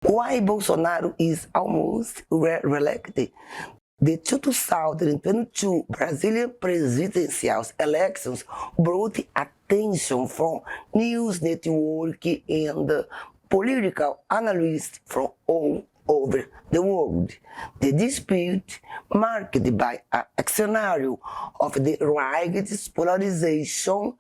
Why Bolsonaro is almost reelected? The 2022 Brazilian presidential elections brought attention from news network and political analysts from all over the world. The dispute, marked by a scenario of the largest polarization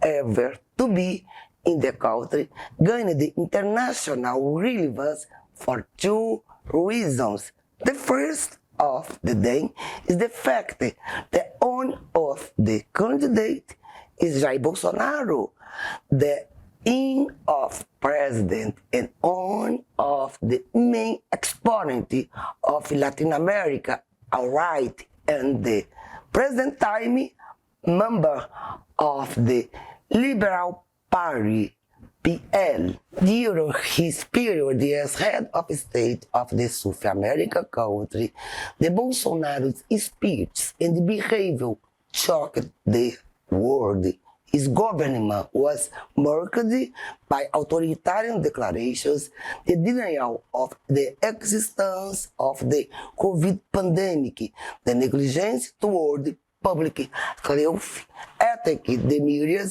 ever to be in the country, gained the international relevance for two reasons. The first of the day is the fact that one of the candidates is Jair Bolsonaro, the of president and one of the main exponents of Latin America, right, and the present time member of the Liberal Party, PL. During his period as head of state of the South American country, the Bolsonaro's speech and behavior shocked the world. His government was marked by authoritarian declarations, the denial of the existence of the COVID pandemic, the negligence toward public health, ethics, the media,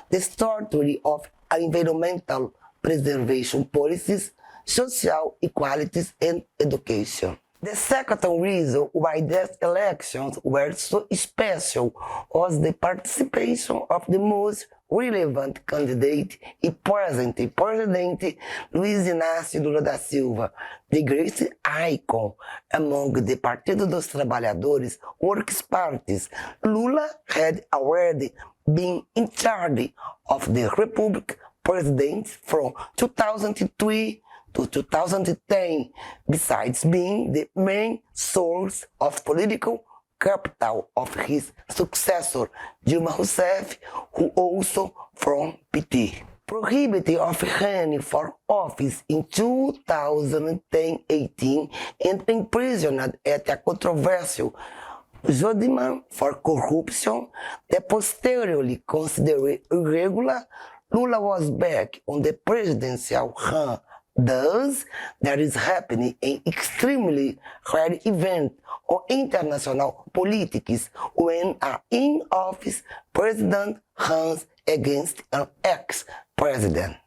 the story of environmental preservation policies, social equalities, and education. The second reason why these elections were so special was the participation of the most relevant candidate in present President Luiz Inácio Lula da Silva, the great icon among the Partido dos Trabalhadores works parties. Lula had already been in charge of the Republic president from 2003 to 2010, besides being the main source of political capital of his successor, Dilma Rousseff, who also from PT. Prohibited of running for office in 2018 and imprisoned at a controversial judgment for corruption that posteriorly considered irregular, Lula was back on the presidential run. Thus, there is happening an extremely rare event on international politics when an in-office president runs against an ex-president.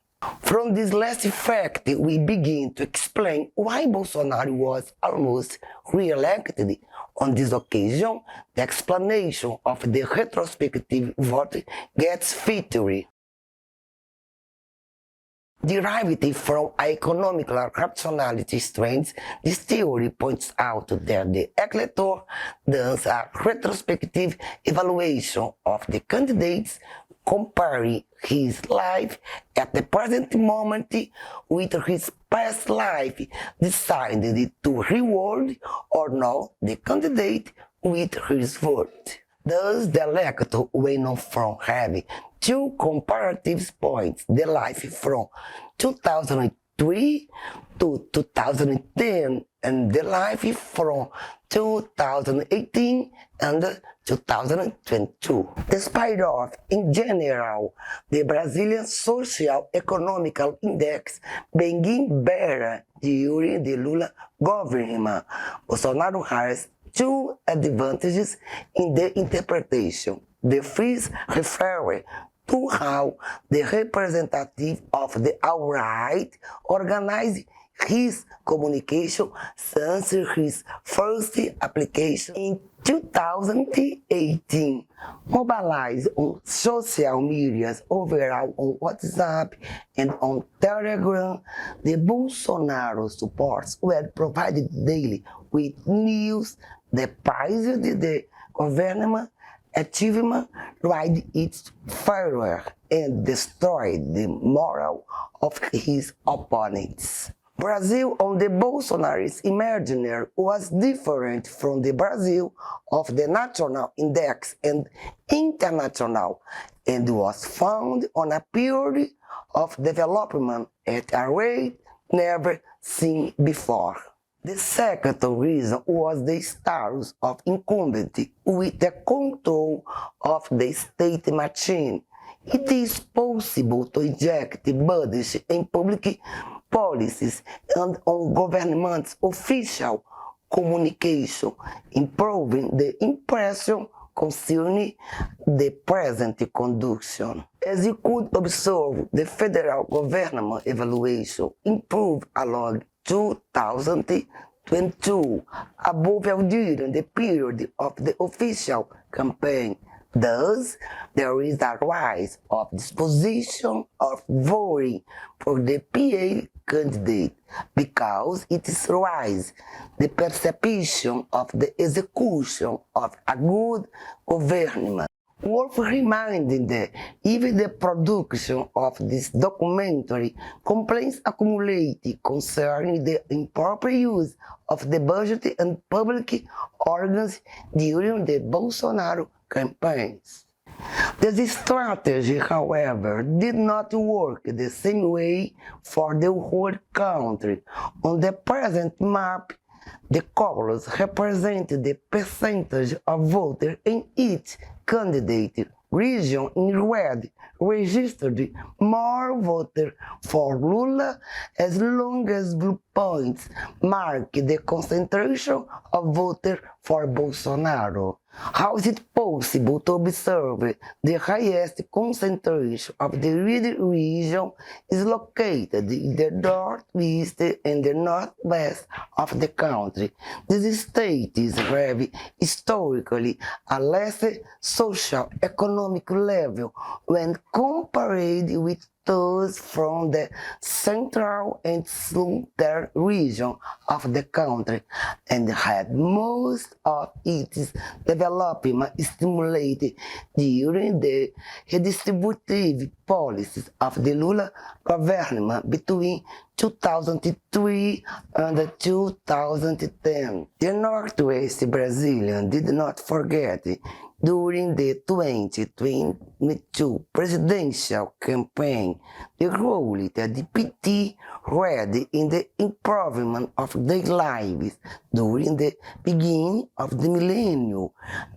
From this last fact, we begin to explain why Bolsonaro was almost re-elected. On this occasion, the explanation of the retrospective vote gets featured. Derived from economical rationality strengths, this theory points out that the elector does a retrospective evaluation of the candidates, comparing his life at the present moment with his past life, decided to reward or not the candidate with his vote. Thus, the elector went on from having two comparative points, the life from 2003 to 2010 and the life from 2018 and 2022. Despite of, in general, the Brazilian Social Economical Index being better during the Lula government, Bolsonaro has two advantages in the interpretation. The first refers to how the representative of the alt-right organized his communication since his first application in 2018. Mobilized on social media overall on WhatsApp and on Telegram, the Bolsonaro supporters were provided daily with news that praised the government achievement, right its failure, and destroyed the morale of his opponents. Brazil on the Bolsonaro's imaginary was different from the Brazil of the national index and international, and was found on a period of development at a rate never seen before. The second reason was the status of incumbency with the control of the state machine. It is possible to inject budget in public policies and on government's official communication, improving the impression concerning the present conduction. As you could observe, the federal government evaluation improved along 2022, above and during the period of the official campaign. Thus, there is a rise of disposition of voting for the PA candidate because it is rise the perception of the execution of a good government. Worth reminding that even the production of this documentary complaints accumulated concerning the improper use of the budget and public organs during the Bolsonaro campaigns. This strategy, however, did not work the same way for the whole country. On the present map, the colors represent the percentage of voters in each candidate. Region in red registered more voters for Lula, as long as blue points mark the concentration of voters for Bolsonaro. How is it possible to observe the highest concentration of the red region is located in the northeast and the northwest of the country? These states have historically a less social economic level when compared with those from the central and southern region of the country, and had most of its development stimulated during the redistributive policies of the Lula government between 2003 and 2010. The Northwest Brazilian did not forget during the 2022 presidential campaign the role that the PT had in the improvement of their lives during the beginning of the millennium,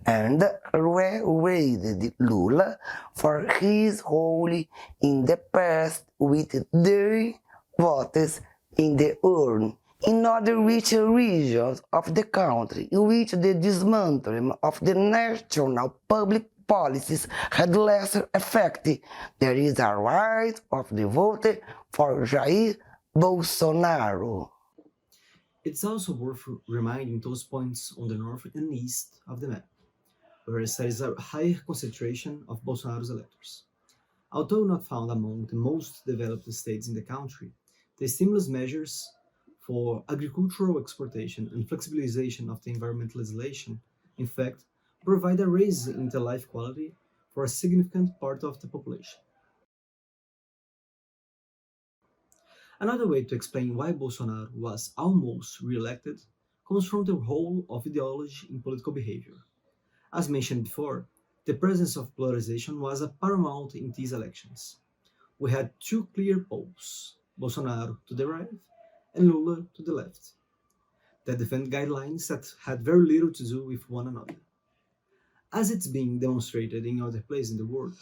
and raised Lula for his role in the past with their votes in the urn. In other rich regions of the country, in which the dismantling of the national public policies had lesser effect, there is a rise of the vote for Jair Bolsonaro. It's also worth reminding those points on the north and east of the map, where there is a higher concentration of Bolsonaro's electors. Although not found among the most developed states in the country, the stimulus measures for agricultural exportation and flexibilization of the environmental legislation, in fact, provide a raise in the life quality for a significant part of the population. Another way to explain why Bolsonaro was almost re-elected comes from the role of ideology in political behavior. As mentioned before, the presence of polarization was a paramount in these elections. We had two clear poles, Bolsonaro to the right and Lula to the left, that defend guidelines that had very little to do with one another. As it's being demonstrated in other places in the world,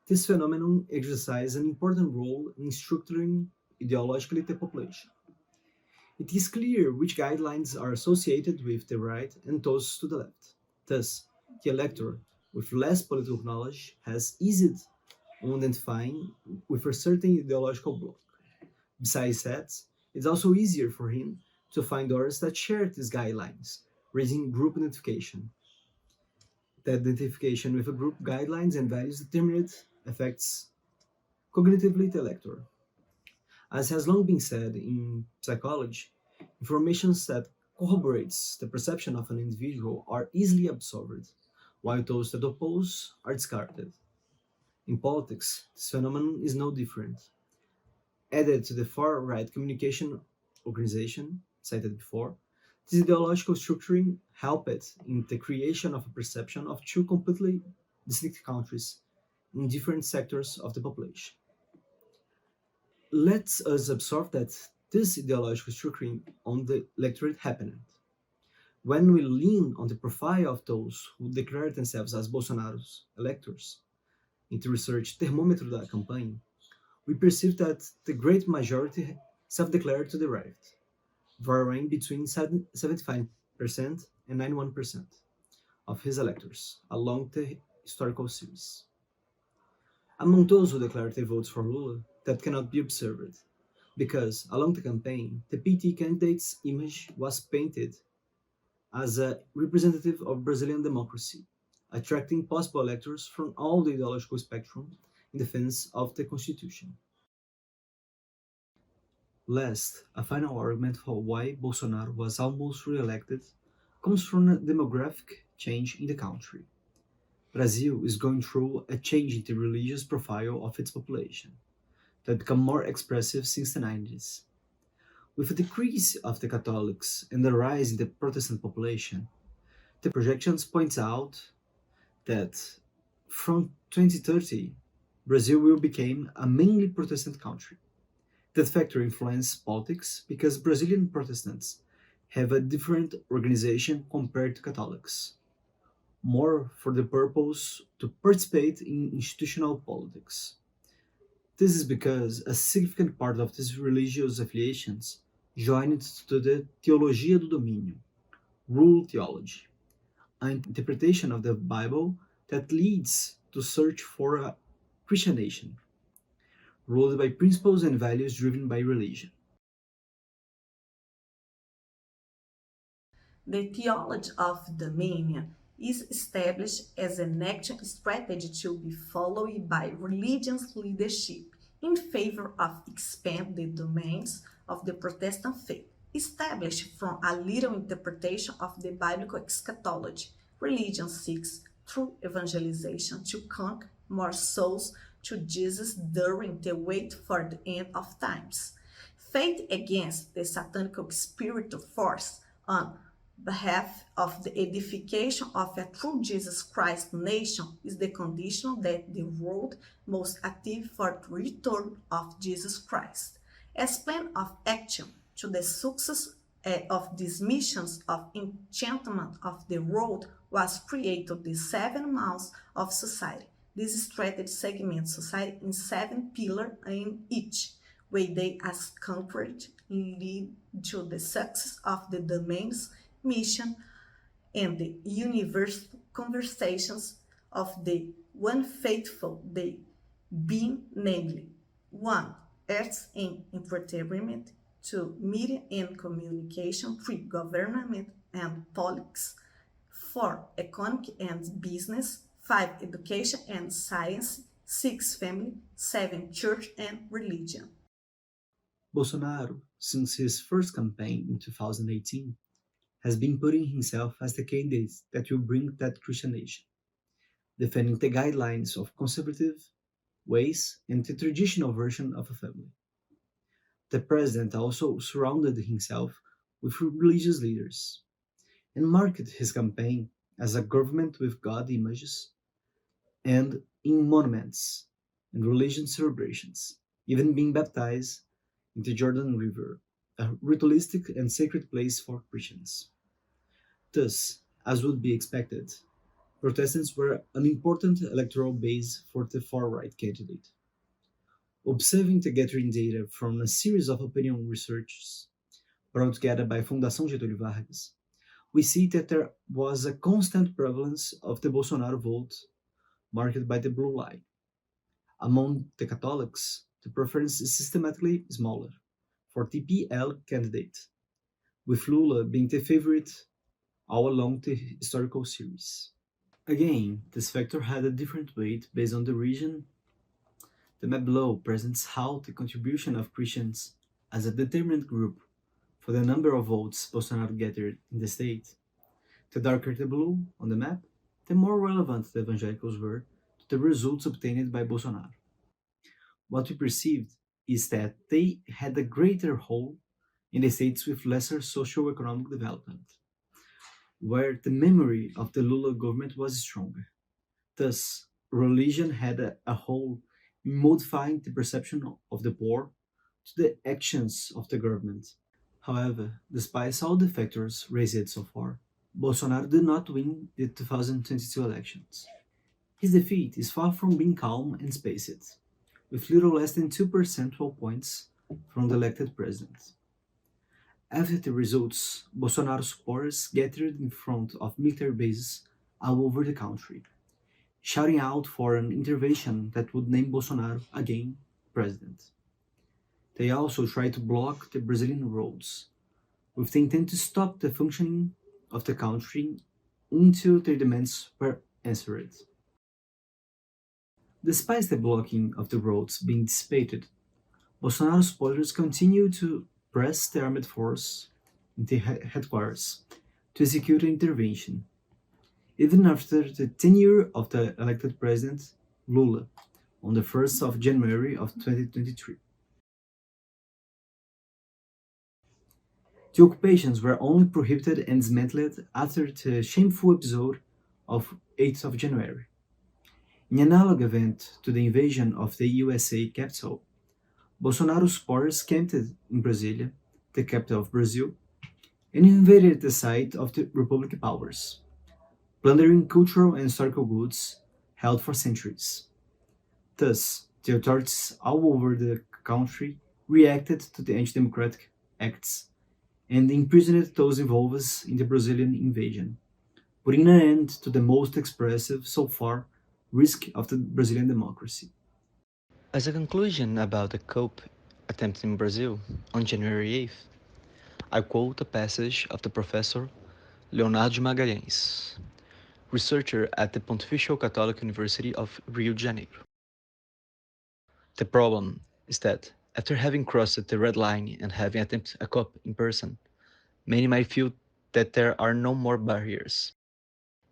this phenomenon exercises an important role in structuring ideologically the population. It is clear which guidelines are associated with the right and those to the left. Thus, the electorate with less political knowledge has eased on identifying with a certain ideological bloc. Besides that, it's also easier for him to find others that share these guidelines, raising group identification. That identification with a group guidelines and values determined affects cognitively the electorate. As has long been said in psychology, information that corroborates the perception of an individual are easily absorbed, while those that oppose are discarded. In politics, this phenomenon is no different. Added to the far-right communication organization cited before, this ideological structuring helped in the creation of a perception of two completely distinct countries in different sectors of the population. Let us observe that this ideological structuring on the electorate happened. When we lean on the profile of those who declare themselves as Bolsonaro's electors in the research thermometer da campaign, we perceive that the great majority self-declared to the right, varying between 75% and 91% of his electors along the historical series. Among those who declared their votes for Lula, that cannot be observed, because along the campaign, the PT candidate's image was painted as a representative of Brazilian democracy, attracting possible electors from all the ideological spectrum in defense of the constitution. Last, a final argument for why Bolsonaro was almost re-elected comes from a demographic change in the country. Brazil is going through a change in the religious profile of its population that become more expressive since the 90s. With a decrease of the Catholics and the rise in the Protestant population, the projections point out that from 2030, Brazil will become a mainly Protestant country. That factor influences politics because Brazilian Protestants have a different organization compared to Catholics, more for the purpose to participate in institutional politics. This is because a significant part of these religious affiliations joined to the Teologia do Domínio, rule theology, an interpretation of the Bible that leads to search for a Christian nation, ruled by principles and values driven by religion. The theology of dominion is established as an action strategy to be followed by religious leadership in favor of expand the domains of the Protestant faith, established from a literal interpretation of the biblical eschatology. Religion seeks, through evangelization, to conquer more souls to Jesus during the wait for the end of times. Faith against the satanic spiritual force on behalf of the edification of a true Jesus Christ nation is the condition that the world must active for the return of Jesus Christ. As plan of action to the success of these missions of enchantment of the world was created the 7 months of society. This strategy segments society in 7 pillars in each, where they as conquered lead to the success of the domains mission and the universal conversations of the one faithful day, being namely 1. Arts and entertainment, 2. Media and communication, 3. Government and politics, 4. Economic and business, 5. Education and science, 6. Family, 7. Church and religion. Bolsonaro, since his first campaign in 2018, has been putting himself as the candidate that will bring that Christian nation, defending the guidelines of conservative ways and the traditional version of a family. The president also surrounded himself with religious leaders and marketed his campaign as a government with God images and in monuments and religious celebrations, even being baptized in the Jordan River, a ritualistic and sacred place for Christians. Thus, as would be expected, Protestants were an important electoral base for the far-right candidate. Observing the gathering data from a series of opinion researches brought together by Fundação Getúlio Vargas, we see that there was a constant prevalence of the Bolsonaro vote marked by the blue line. Among the Catholics, the preference is systematically smaller for TPL candidate, with Lula being the favorite all along the historical series. Again, this factor had a different weight based on the region. The map below presents how the contribution of Christians as a determinant group for the number of votes Bolsonaro gathered in the state. The darker the blue on the map, the more relevant the evangelicals were to the results obtained by Bolsonaro. What we perceived is that they had a greater role in the states with lesser socio-economic development, where the memory of the Lula government was stronger. Thus, religion had a role in modifying the perception of the poor to the actions of the government. However, despite all the factors raised so far, Bolsonaro did not win the 2022 elections. His defeat is far from being calm and spaced, with little less than 2 percentage points from the elected president. After the results, Bolsonaro supporters gathered in front of military bases all over the country, shouting out for an intervention that would name Bolsonaro again president. They also tried to block the Brazilian roads, with the intent to stop the functioning of the country until their demands were answered. Despite the blocking of the roads being dissipated, Bolsonaro supporters continued to press the armed force into headquarters to execute an intervention, even after the tenure of the elected president Lula on the 1st of January of 2023. The occupations were only prohibited and dismantled after the shameful episode of 8th of January. In an analog event to the invasion of the USA capital, Bolsonaro supporters camped in Brasília, the capital of Brazil, and invaded the site of the Republic powers, plundering cultural and historical goods held for centuries. Thus, the authorities all over the country reacted to the anti-democratic acts and imprisoned those involved in the Brazilian invasion, putting an end to the most expressive so far risk of the Brazilian democracy. As a conclusion about the coup attempt in Brazil on January 8th, I quote a passage of the professor Leonardo de Magalhães, researcher at the Pontifical Catholic University of Rio de Janeiro. The problem is that after having crossed the red line and having attempted a coup in person, many might feel that there are no more barriers.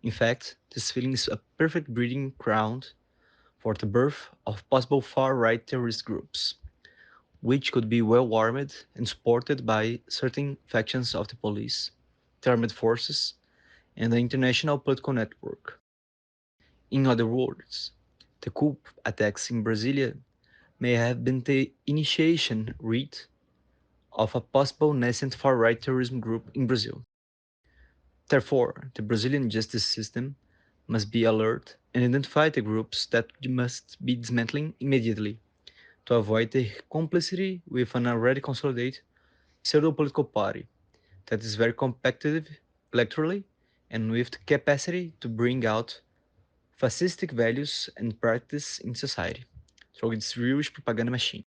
In fact, this feeling is a perfect breeding ground for the birth of possible far-right terrorist groups, which could be well-armed and supported by certain factions of the police, the armed forces, and the international political network. In other words, the coup attacks in Brasilia may have been the initiation rite of a possible nascent far-right terrorism group in Brazil. Therefore, the Brazilian justice system must be alert and identify the groups that must be dismantling immediately to avoid the complicity with an already consolidated pseudo-political party that is very competitive electorally and with the capacity to bring out fascistic values and practice in society through its Jewish propaganda machine.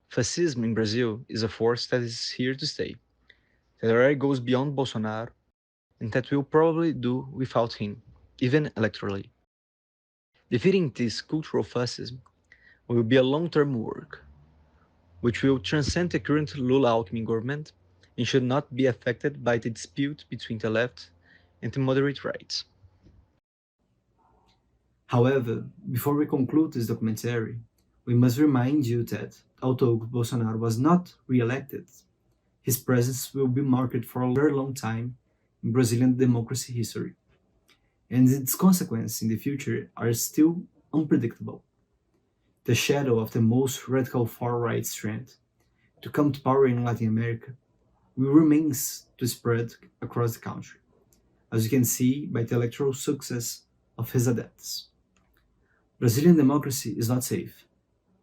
Fascism in Brazil is a force that is here to stay, that already goes beyond Bolsonaro, and that will probably do without him, even electorally. Defeating this cultural fascism will be a long-term work, which will transcend the current Lula-Alckmin government and should not be affected by the dispute between the left and the moderate right. However, before we conclude this documentary, we must remind you that, although Bolsonaro was not re-elected, his presence will be marked for a very long time in Brazilian democracy history, and its consequences in the future are still unpredictable. The shadow of the most radical far-right strand to come to power in Latin America will remain to spread across the country, as you can see by the electoral success of his adepts. Brazilian democracy is not safe,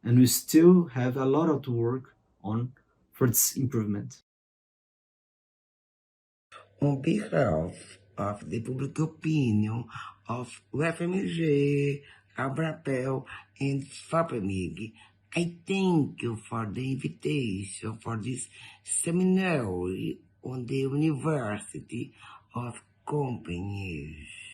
and we still have a lot to work on for its improvement. On behalf of the public opinion of UFMG, Abrapel, and FAPEMIG, I thank you for the invitation for this seminary on the University of Companies.